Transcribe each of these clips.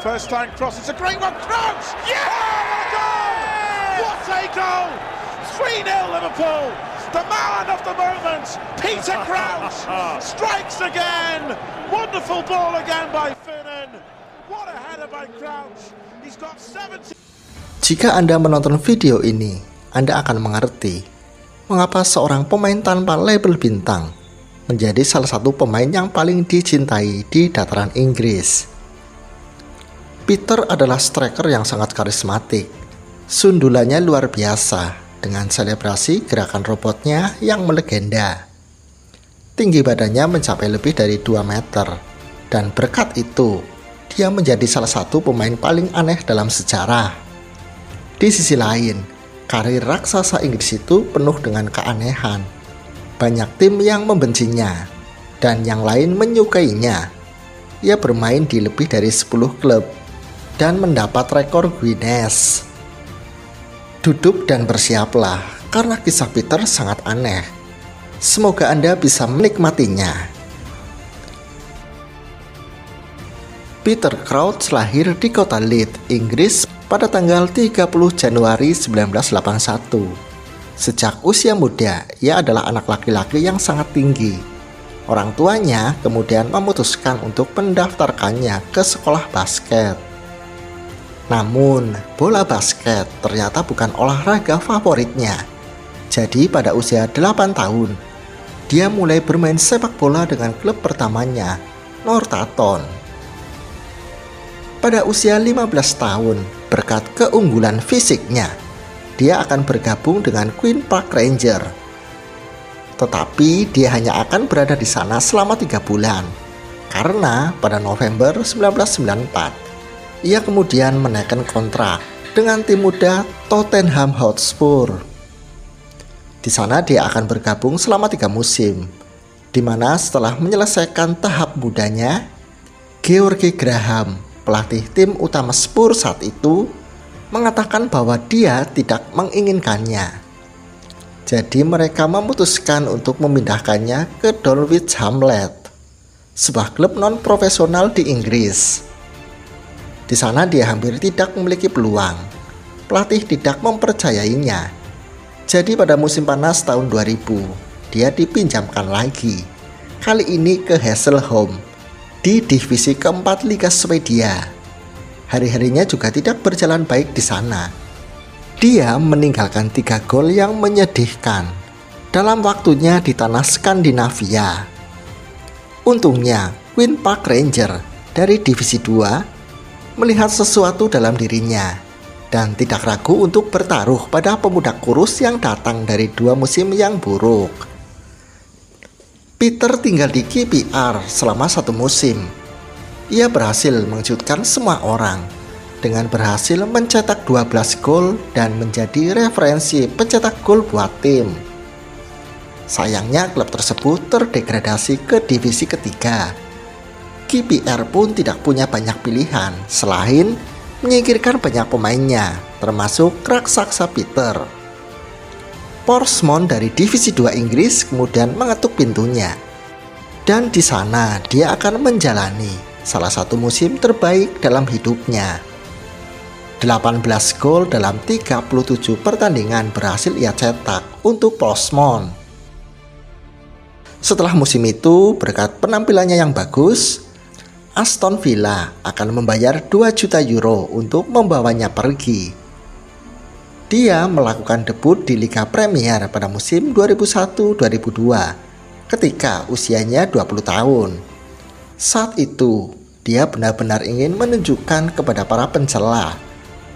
First time cross, it's a great one. Crouch! Yeah! What a goal! 3-0 Liverpool. The man of the moment, Peter Crouch, strikes again. Wonderful ball again by Finnan. What a header by Crouch. He's got 70. Jika Anda menonton video ini, Anda akan mengerti mengapa seorang pemain tanpa label bintang menjadi salah satu pemain yang paling dicintai di dataran Inggris. Peter adalah striker yang sangat karismatik. Sundulannya luar biasa dengan selebrasi gerakan robotnya yang melegenda. Tinggi badannya mencapai lebih dari 2 meter, dan berkat itu, dia menjadi salah satu pemain paling aneh dalam sejarah. Di sisi lain, karir raksasa Inggris itu penuh dengan keanehan. Banyak tim yang membencinya, dan yang lain menyukainya. Ia bermain di lebih dari 10 klub, dan mendapat rekor Guinness. Duduk dan bersiaplah, karena kisah Peter sangat aneh. Semoga Anda bisa menikmatinya. Peter Crouch lahir di kota Leeds, Inggris pada tanggal 30 Januari 1981. Sejak usia muda, ia adalah anak laki-laki yang sangat tinggi. Orang tuanya kemudian memutuskan untuk mendaftarkannya ke sekolah basket. Namun, bola basket ternyata bukan olahraga favoritnya. Jadi pada usia 8 tahun, dia mulai bermain sepak bola dengan klub pertamanya, Northampton. Pada usia 15 tahun, berkat keunggulan fisiknya, dia akan bergabung dengan Queen Park Rangers. Tetapi dia hanya akan berada di sana selama 3 bulan, karena pada November 1994, ia kemudian menaikkan kontrak dengan tim muda Tottenham Hotspur. Di sana dia akan bergabung selama 3 musim, di mana setelah menyelesaikan tahap mudanya, George Graham, pelatih tim utama Spurs saat itu, mengatakan bahwa dia tidak menginginkannya. Jadi mereka memutuskan untuk memindahkannya ke Norwich Hamlet, sebuah klub non-profesional di Inggris. Di sana dia hampir tidak memiliki peluang. Pelatih tidak mempercayainya. Jadi pada musim panas tahun 2000, dia dipinjamkan lagi. Kali ini ke Hässleholm di divisi keempat Liga Swedia. Hari-harinya juga tidak berjalan baik di sana. Dia meninggalkan 3 gol yang menyedihkan dalam waktunya di tanah Skandinavia. Untungnya, Queen Park Rangers dari divisi 2 melihat sesuatu dalam dirinya dan tidak ragu untuk bertaruh pada pemuda kurus yang datang dari 2 musim yang buruk. Peter tinggal di KPR selama 1 musim. Ia berhasil mengejutkan semua orang dengan berhasil mencetak 12 gol dan menjadi referensi pencetak gol buat tim. Sayangnya klub tersebut terdegradasi ke divisi ketiga. KPR pun tidak punya banyak pilihan selain menyingkirkan banyak pemainnya, termasuk raksasa Peter. Portsmouth dari divisi 2 Inggris kemudian mengetuk pintunya. Dan di sana dia akan menjalani salah satu musim terbaik dalam hidupnya. 18 gol dalam 37 pertandingan berhasil ia cetak untuk Portsmouth. Setelah musim itu, berkat penampilannya yang bagus, Aston Villa akan membayar 2 juta euro untuk membawanya pergi. Dia melakukan debut di Liga Premier pada musim 2001-2002 ketika usianya 20 tahun. Saat itu, dia benar-benar ingin menunjukkan kepada para pencela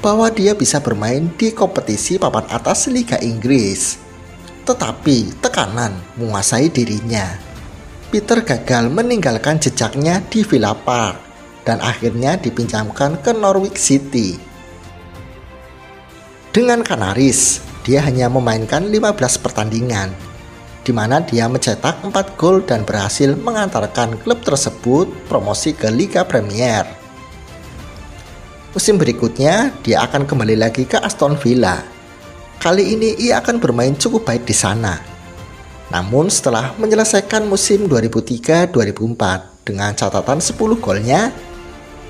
bahwa dia bisa bermain di kompetisi papan atas Liga Inggris. Tetapi tekanan menguasai dirinya. Peter gagal meninggalkan jejaknya di Villa Park dan akhirnya dipinjamkan ke Norwich City. Dengan Canaries, dia hanya memainkan 15 pertandingan, di mana dia mencetak 4 gol dan berhasil mengantarkan klub tersebut promosi ke Liga Premier. Musim berikutnya, dia akan kembali lagi ke Aston Villa. Kali ini ia akan bermain cukup baik di sana. Namun setelah menyelesaikan musim 2003-2004 dengan catatan 10 golnya,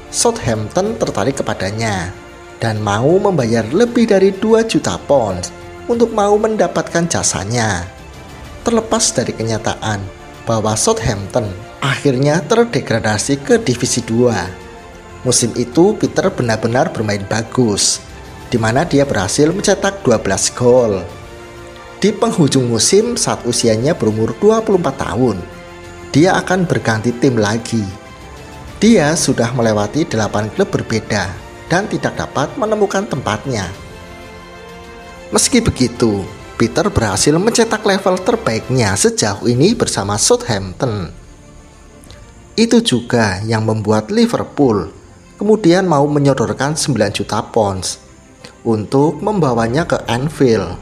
Southampton tertarik kepadanya dan mau membayar lebih dari 2 juta pound untuk mau mendapatkan jasanya. Terlepas dari kenyataan bahwa Southampton akhirnya terdegradasi ke divisi 2. Musim itu Peter benar-benar bermain bagus, di mana dia berhasil mencetak 12 gol. Di penghujung musim saat usianya berumur 24 tahun, dia akan berganti tim lagi. Dia sudah melewati 8 klub berbeda dan tidak dapat menemukan tempatnya. Meski begitu, Peter berhasil mencetak level terbaiknya sejauh ini bersama Southampton. Itu juga yang membuat Liverpool kemudian mau menyodorkan 9 juta pounds untuk membawanya ke Anfield.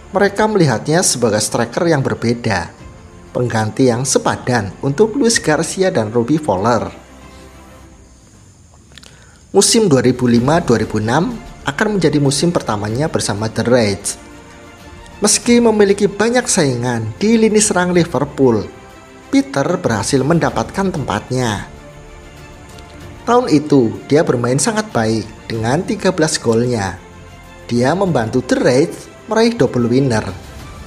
Mereka melihatnya sebagai striker yang berbeda, pengganti yang sepadan untuk Luis Garcia dan Robbie Fowler. Musim 2005-2006 akan menjadi musim pertamanya bersama The Reds. Meski memiliki banyak saingan di lini serang Liverpool, Peter berhasil mendapatkan tempatnya. Tahun itu dia bermain sangat baik dengan 13 golnya. Dia membantu The Reds meraih double winner,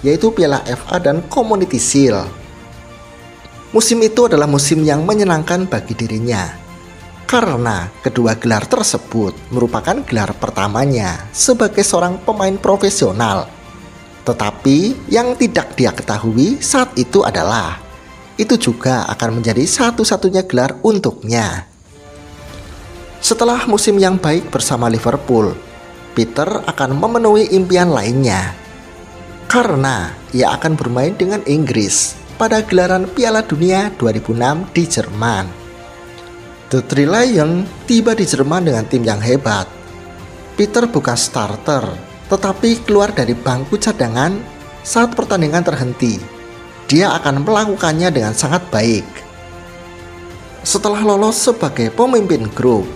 yaitu Piala FA dan Community Shield. Musim itu adalah musim yang menyenangkan bagi dirinya, karena kedua gelar tersebut merupakan gelar pertamanya sebagai seorang pemain profesional. Tetapi yang tidak dia ketahui saat itu adalah itu juga akan menjadi satu-satunya gelar untuknya. Setelah musim yang baik bersama Liverpool, Peter akan memenuhi impian lainnya, karena ia akan bermain dengan Inggris pada gelaran Piala Dunia 2006 di Jerman. The Three Lions tiba di Jerman dengan tim yang hebat. Peter bukan starter, tetapi keluar dari bangku cadangan saat pertandingan terhenti. Dia akan melakukannya dengan sangat baik. Setelah lolos sebagai pemimpin grup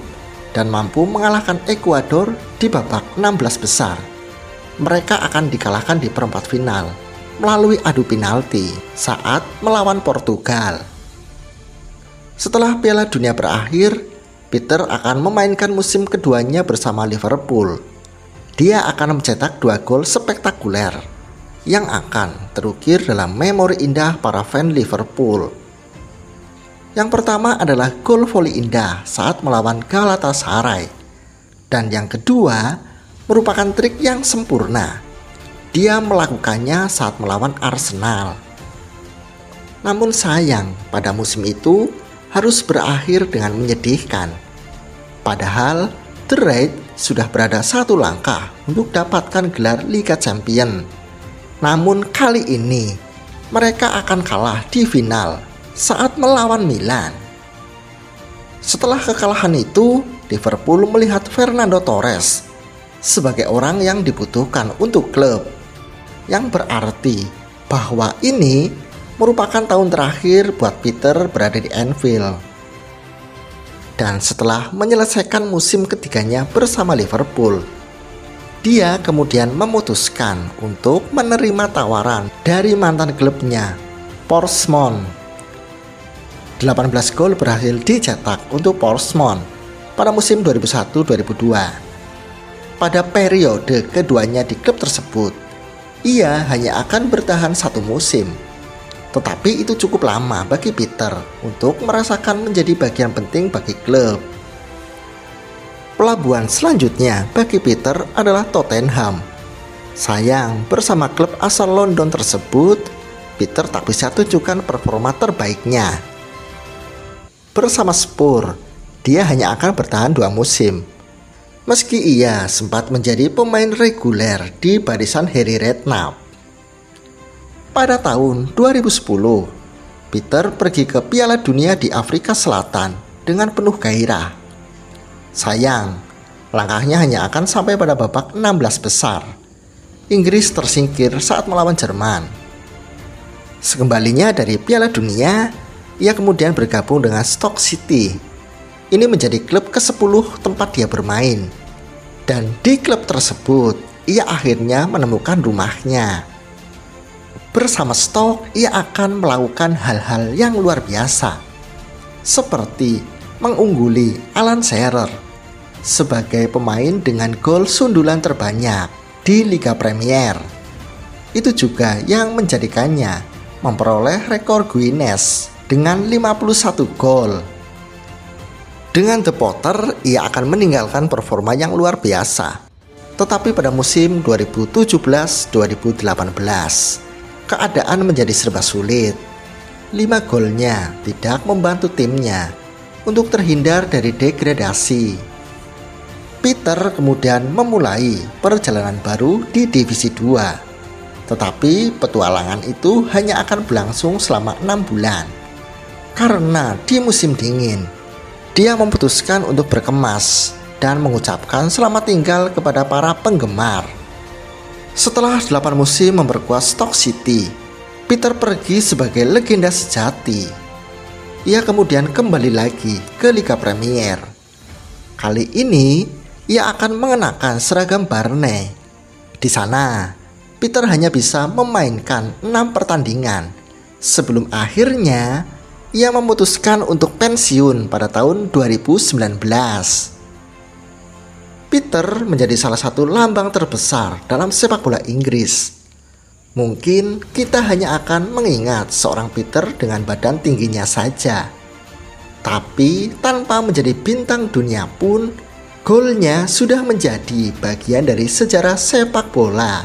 dan mampu mengalahkan Ekuador di babak 16 besar, mereka akan dikalahkan di perempat final melalui adu penalti saat melawan Portugal. Setelah Piala Dunia berakhir, Peter akan memainkan musim keduanya bersama Liverpool. Dia akan mencetak 2 gol spektakuler yang akan terukir dalam memori indah para fan Liverpool. Yang pertama adalah gol voli indah saat melawan Galatasaray, dan yang kedua merupakan trik yang sempurna. Dia melakukannya saat melawan Arsenal. Namun sayang, pada musim itu harus berakhir dengan menyedihkan. Padahal The Reds sudah berada 1 langkah untuk dapatkan gelar Liga Champion. Namun kali ini mereka akan kalah di final saat melawan Milan. Setelah kekalahan itu, Liverpool melihat Fernando Torres sebagai orang yang dibutuhkan untuk klub, yang berarti bahwa ini merupakan tahun terakhir buat Peter berada di Anfield. Dan setelah menyelesaikan musim ketiganya bersama Liverpool, dia kemudian memutuskan untuk menerima tawaran dari mantan klubnya, Portsmouth. 18 gol berhasil dicetak untuk Portsmouth pada musim 2001-2002. Pada periode keduanya di klub tersebut, ia hanya akan bertahan 1 musim. Tetapi itu cukup lama bagi Peter untuk merasakan menjadi bagian penting bagi klub. Pelabuhan selanjutnya bagi Peter adalah Tottenham. Sayang, bersama klub asal London tersebut, Peter tak bisa tunjukkan performa terbaiknya. Bersama Spurs, dia hanya akan bertahan 2 musim. Meski ia sempat menjadi pemain reguler di barisan Harry Redknapp. Pada tahun 2010, Peter pergi ke Piala Dunia di Afrika Selatan dengan penuh gairah. Sayang, langkahnya hanya akan sampai pada babak 16 besar. Inggris tersingkir saat melawan Jerman. Sekembalinya dari Piala Dunia, ia kemudian bergabung dengan Stoke City. Ini menjadi klub ke-10 tempat dia bermain. Dan di klub tersebut, ia akhirnya menemukan rumahnya. Bersama Stoke, ia akan melakukan hal-hal yang luar biasa, seperti mengungguli Alan Shearer sebagai pemain dengan gol sundulan terbanyak di Liga Premier. Itu juga yang menjadikannya memperoleh rekor Guinness dengan 51 gol. Dengan The Potter, ia akan meninggalkan performa yang luar biasa. Tetapi pada musim 2017-2018, keadaan menjadi serba sulit. 5 golnya tidak membantu timnya untuk terhindar dari degradasi. Peter kemudian memulai perjalanan baru di Divisi 2. Tetapi petualangan itu hanya akan berlangsung selama 6 bulan. Karena di musim dingin, dia memutuskan untuk berkemas dan mengucapkan selamat tinggal kepada para penggemar. Setelah 8 musim memperkuat Stoke City, Peter pergi sebagai legenda sejati. Ia kemudian kembali lagi ke Liga Premier. Kali ini, ia akan mengenakan seragam Barnet. Di sana, Peter hanya bisa memainkan 6 pertandingan sebelum akhirnya ia memutuskan untuk pensiun pada tahun 2019. Peter menjadi salah satu lambang terbesar dalam sepak bola Inggris. Mungkin kita hanya akan mengingat seorang Peter dengan badan tingginya saja. Tapi tanpa menjadi bintang dunia pun, golnya sudah menjadi bagian dari sejarah sepak bola.